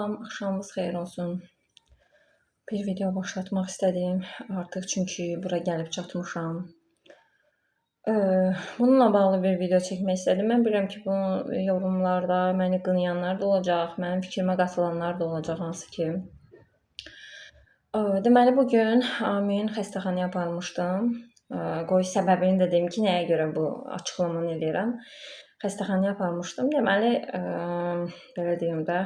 Salam, axşamınız xeyir olsun. Bir video başlatmaq istədim artıq çünki bura gəlib çatmışam. Bununla bağlı bir video çəkmək istədim. Mən bilirəm ki, bu yorumlarda məni qınayanlar da olacaq, mənim fikrimə qatılanlar da olacaq hansı ki. Deməli bugün Amin xəstəxanaya aparmışdım. Qoy səbəbini də deyim ki, nəyə görə bu açıqlamanı eləyirəm. Xəstəxanaya aparmışdım. Deməli, belə deyim də,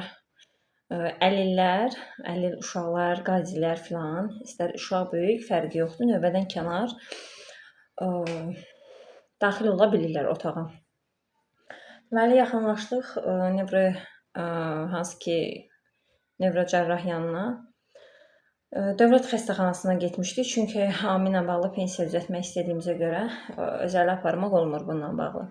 əlillər, əlil uşaqlar, qazilər filan, istər uşaq böyük, fərqi yoxdur, növbədən kənar daxil ola bilirlər otağa. Deməli, yaxınlaşdıq hansı ki, nevrocərrah yanına. Dövlət xəstəxanasına getmişdik, çünki Aminlə bağlı pensiya düzəltmək istədiyimizə görə özələ aparmaq olmur bununla bağlı.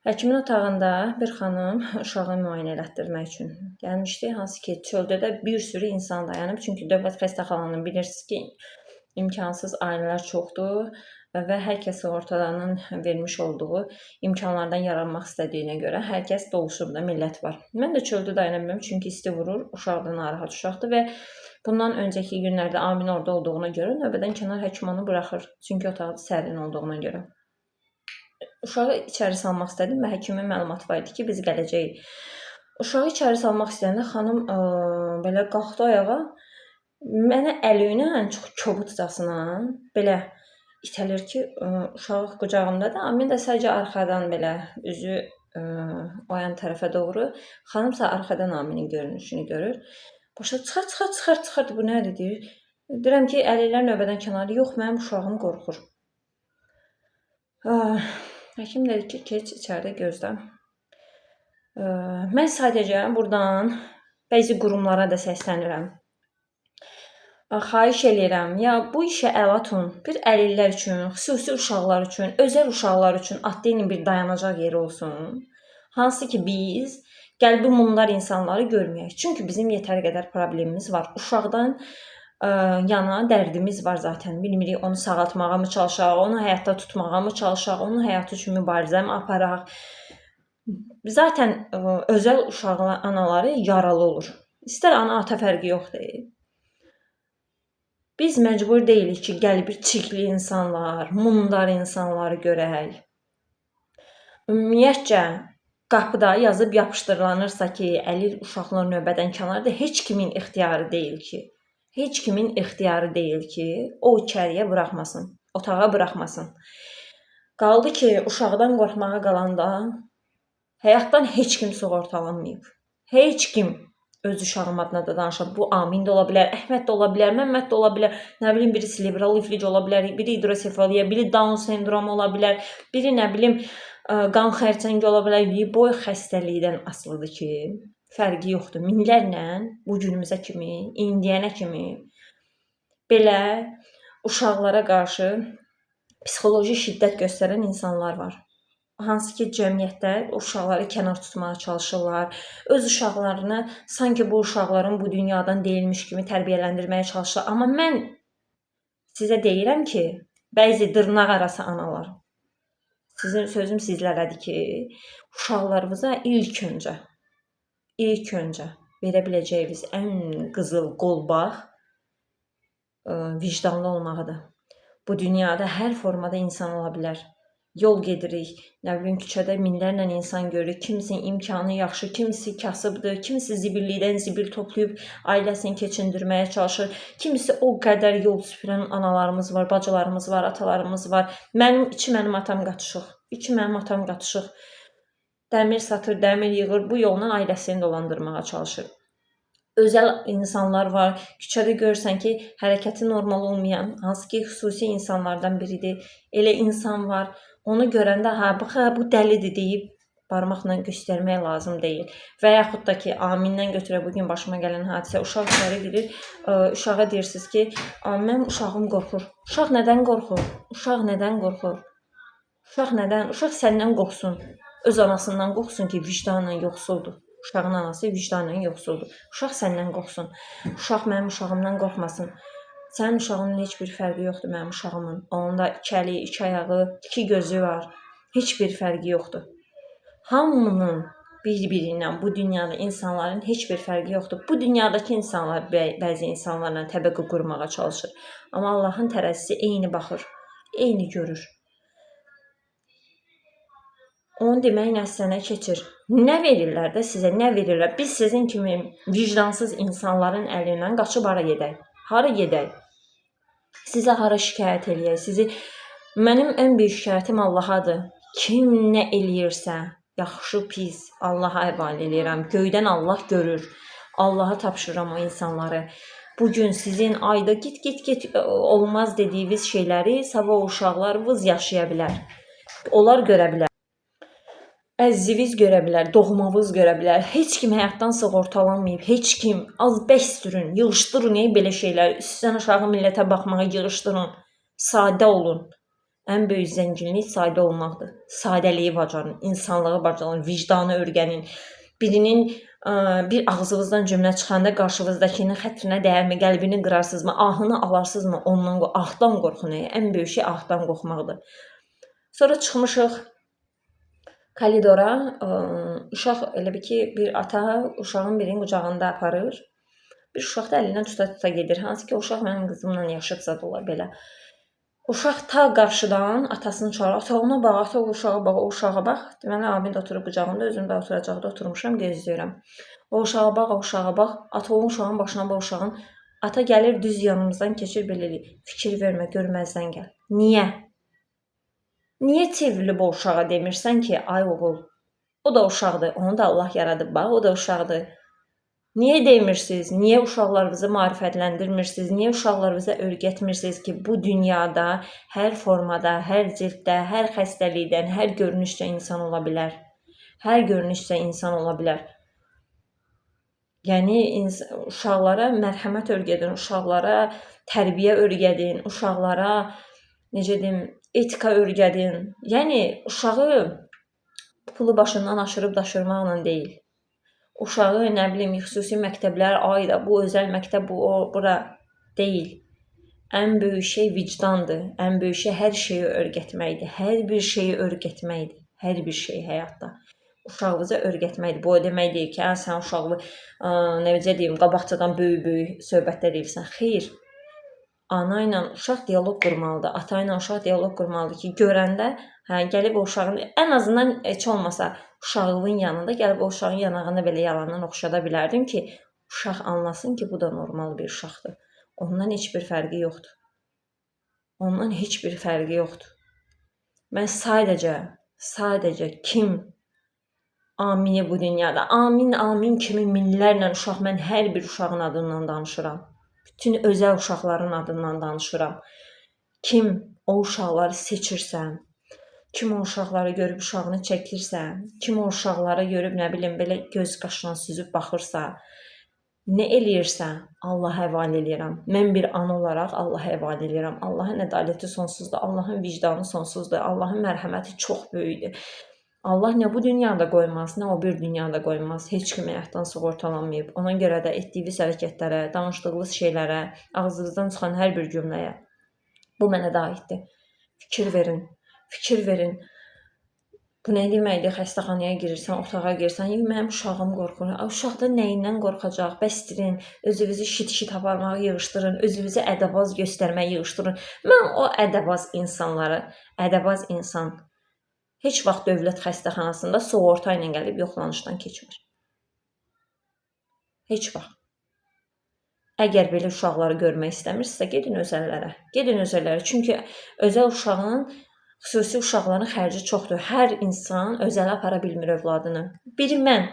Həkimin otağında bir xanım uşağı müayinə elətdirmək üçün gəlmişdi, hansı ki, çöldə də bir sürü insan dayanıb, çünki dövlət xəstəxanasının bilirsiniz ki, imkansız ailələr çoxdur və hər kəs ortadanın vermiş olduğu imkanlardan yararlanmaq istədiyinə görə hər kəs doluşub da millət var. Mən də çöldə dayana bilmirəm, çünki isti vurur, uşaq da narahat uşaqdır və bundan öncəki günlərdə Amin orada olduğuna görə növbədən kənar həkim onu buraxır, çünki otaqda sərin olduğuna görə. Uşağı içəri salmaq istədim və həkimin məlumatı var idi ki, biz gələcəyik. Uşağı içəri salmaq istəyəndə xanım belə qalxdı ayağa, mənə əli ilə çox kobudcasına belə itəlir ki, uşaq qucağımdadır. Amin də sadəcə arxadan belə üzü o yan tərəfə doğru. Xanımsa arxadan Aminin görünüşünü görür. Başa çıxart, bu nədir deyir. Deyirəm ki, əlillər növbədən kənarı yox, mənim uşağım qorxur. Həkim dedi ki, keç içəridə gözlə. Mən sadəcə buradan bəzi qurumlara da səslənirəm. Xahiş eləyirəm, ya bu işə əl atın, bir əlillər üçün, xüsusi uşaqlar üçün, özəl uşaqlar üçün adlı bir dayanacaq yeri olsun. Hansı ki, biz qəlbi mumlar insanları görməyək. Çünki bizim yetər qədər problemimiz var. Uşaqdan yana dərdimiz var zaten. Bilmirik, onu sağaltmağa mı çalışaq, onu həyatda tutmağa mı çalışaq, onun həyatı üçün mübarizə mi aparaq. Zaten özəl uşaqlar, anaları yaralı olur. İstər ana ata fərqi yoxdur. Biz məcbur deyilik ki, qəlbi çirkli insanlar, mundar insanları görək. Ümumiyyətcə, qapıda yazıb yapışdırılanırsa ki, əlil uşaqlar növbədən kənarda heç kimin ixtiyarı deyil ki. Heç kimin ixtiyarı deyil ki, o içəriyə buraxmasın, otağa buraxmasın. Qaldı ki, uşaqdan qorxmağa qalanda həyatdan heç kim sığortalanmayıb. Heç kim öz uşağım adına da danışır. Bu Amin də ola bilər, Əhməd də ola bilər, Məmməd də ola bilər. Nə bilim, biri cerebral iflic ola bilər, biri hidrosefaliya, biri Down sendromu ola bilər, biri nə bilim qan xərçəngi ola bilər, biri boy xəstəlikdən asılıdır ki, fərqi yoxdur. Minlərlə bu günümüzə kimi, indiyənə kimi belə uşaqlara qarşı psixoloji şiddət göstərən insanlar var. Hansı ki, cəmiyyətdə uşaqları kənar tutmağa çalışırlar. Öz uşaqlarını sanki bu uşaqların bu dünyadan deyilmiş kimi tərbiyələndirməyə çalışırlar. Amma mən sizə deyirəm ki, bəzi dırnaq arası analar, sizin sözüm sizlərədir ki, uşaqlarınıza ilk öncə verə biləcəyiniz ən qızıl qolbaq vicdanlı olmağıdır. Bu dünyada hər formada insan ola bilər. Yol gedirik, nə bilim, küçədə minlərlə insan görürük. Kimisi imkanı yaxşı, kimisi kasıbdır, kimisi zibillikdən zibil toplayıb ailəsini keçindirməyə çalışır. Kimisi o qədər yol süpürən analarımız var, bacılarımız var, atalarımız var. Mənim atam qatışıq. Dəmir satır, dəmir yığır, bu yolla ailəsini dolandırmağa çalışır. Özəl insanlar var, küçədə görürsən ki, hərəkəti normal olmayan, hansı ki, xüsusi insanlardan biridir. Elə insan var, onu görəndə, bu dəlidir deyib barmaqla göstərmək lazım deyil. Və yaxud da ki, Amindən götürə bugün başıma gələn hadisə, uşaq içəri girir, uşağa deyirsiniz ki, mənim uşağım qorxur. Uşaq nədən qorxur? Uşaq səndən qorxsun. Öz anasından qorxsun ki, vicdanla yoxsuldur. Uşağın anası vicdanla yoxsuldur. Uşaq səndən qorxsun. Uşaq mənim uşağımdan qorxmasın. Sənin uşağının heç bir fərqi yoxdur mənim uşağımın. Onun da iki əli, iki ayağı, iki gözü var. Heç bir fərqi yoxdur. Hamının Bir-birindən bu dünyada insanların heç bir fərqi yoxdur. Bu dünyadakı insanlar bəzi insanlarla təbəqə qurmağa çalışır. Amma Allahın tərəzisi eyni baxır, eyni görür. Onu deməklə sənə keçir. Nə verirlər də sizə, nə verirlər? Biz sizin kimi vicdansız insanların əlindən qaçıb hara gedək? Hara gedək? Sizə hara şikayət eləyək? Mənim ən böyük şikayətim Allahadır. Kim nə eləyirsə, yaxşı, pis, Allaha həvalə eləyirəm. Göydən Allah görür. Allaha tapşırıram o insanları. Bugün sizin ayda git olmaz dediyiniz şeyləri sabah uşaqlar vız yaşaya bilər. Onlar görə bilər. Əziziniz görə bilər, doğmavız görə bilər. Heç kim həyatdan sığortalanmayıb, heç kim. Az bəs sürün, yığışdırın belə şeylər. Üstdən aşağı millətə baxmağa yığışdırın. Sadə olun. Ən böyük zənginlik sadə olmaqdır. Sadəliyi bacarın, insanlığı bacarın, vicdanı öyrənin. Birinin bir ağzınızdan cümlə çıxanda qarşınızdakının xətrinə dəyərmi, qəlbini qırarsınızmı, ahını alarsınızmı, ondan ahdan qorxun. Ən böyük şey ahdan qorxmaqdır. Sonra çıxmışıq koridora. Uşaq elə bir ki, bir ata uşağın birinin qucağında aparır. Bir uşaq da əlindən tuta-tuta gedir. Hansı ki, uşaq mənim qızımla yaşıdsa da olar belə. Uşaq ta qarşıdan atasını çağırır. Ata ona bax, ata o uşağa bax, o uşağa bax. Deməli, abim də oturub qucağında, özüm də oturacaqda oturmuşam, gözləyirəm. O uşağa bax, o uşağa bax. Ata o uşağın başına bax, uşağın. Ata gəlir, düz yanımızdan keçir, belə fikir vermə, görməzdən gəl. Niyə? Niyə çevrilib o uşağa demirsən ki, ay oğul, o da uşaqdır, onu da Allah yaradıb, bax, o da uşaqdır. Niyə demirsiniz? Niyə uşaqlarınızı marifətləndirmirsiniz? Niyə uşaqlarınıza öyrətmirsiniz ki, bu dünyada hər formada, hər cilddə, hər xəstəlikdən, hər görünüşdə insan ola bilər. Hər görünüşdə insan ola bilər. Yəni, uşaqlara mərhəmət öyrədin, uşaqlara tərbiyə öyrədin, uşaqlara, necə deyim, etika öyrədin. Yəni, uşağı pulu başından aşırıb daşırmaqla deyil. Uşağı, nə bilim, xüsusi məktəblər, ayda, bu özəl məktəb, bu, bura deyil. Ən böyük şey vicdandır. Ən böyük şey hər şeyi öyrətməkdir. Hər bir şeyi öyrətməkdir. Hər bir şey həyatda. Uşağınıza öyrətməkdir. Bu o demək deyil ki, sən uşağı, necə deyim, qabaqcadan böyük-böyük söhbətlər edirsən. Xeyr. Ana ilə uşaq dialoq qurmalıdır. Ata ilə uşaq dialoq qurmalıdır ki, görəndə, gəlib o uşağın, ən azından heç olmasa uşağının yanında gəlib o uşağın yanağını belə yalandan oxşada bilərdim ki, uşaq anlasın ki, bu da normal bir uşaqdır. Ondan heç bir fərqi yoxdur. Ondan heç bir fərqi yoxdur. Mən sadəcə kim amini bu dünyada, amin kimi minlərlə uşaq, mən hər bir uşağın adından danışıram. Bütün özəl uşaqların adından danışıram. Kim o uşaqları seçirsən, kim o uşaqları görüb uşağını çəkirsən, kim o uşaqları görüb, nə bilim, belə göz qaşına süzüb baxırsa, nə eləyirsə, Allah həvalə eləyirəm. Mən bir ana olaraq Allah həvalə eləyirəm. Allahın ədaləti sonsuzdur, Allahın vicdanı sonsuzdur, Allahın mərhəməti çox böyükdür. Allah nə bu dünyada qoymaz, nə o bir dünyada qoymaz. Heç kim həyatdan sığortalanmayıb. Ona görə də etdiyiniz hərəkətlərə, danışdığınız şeylərə, ağzınızdan çıxan hər bir cümləyə bu mənə də aiddir. Fikir verin, fikir verin. Bu nə deməkdir? Xəstəxanaya girirsən, otağa girsən, mənim uşağım qorxur. Uşaq da nəyindən qorxacaq? Bəsdirin, özünüzü şit-şit aparmağa yığışdırın, özünüzü ədəbaz göstərməyə yığışdırın. Mən o ədəbaz insanları, ədəbaz insan heç vaxt dövlət xəstəxanasında sığorta ilə gəlib yoxlanışdan keçmir. Heç vaxt. Əgər belə uşaqları görmək istəmirsinizsə, gedin özəllərə. Gedin özəllərə. Çünki özəl uşağın, xüsusi uşaqların xərci çoxdur. Hər insan özələ apara bilmir övladını. Biri mən.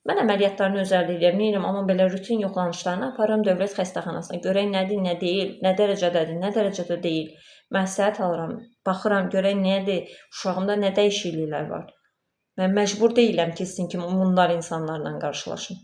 Mən əməliyyatlarını özəldə edirəm, neyirəm, amma belə rutin yoxlanışlarını aparıram dövlət xəstəxanasına. Görək nədir, nə deyil, nə dərəcədədir, nə dərəcədə deyil. Məsləhət alıram, baxıram, görək nədir, uşağımda nə dəyişikliklər var. Mən məcbur deyiləm ki, sizin kimi bunlar insanlarla qarşılaşın.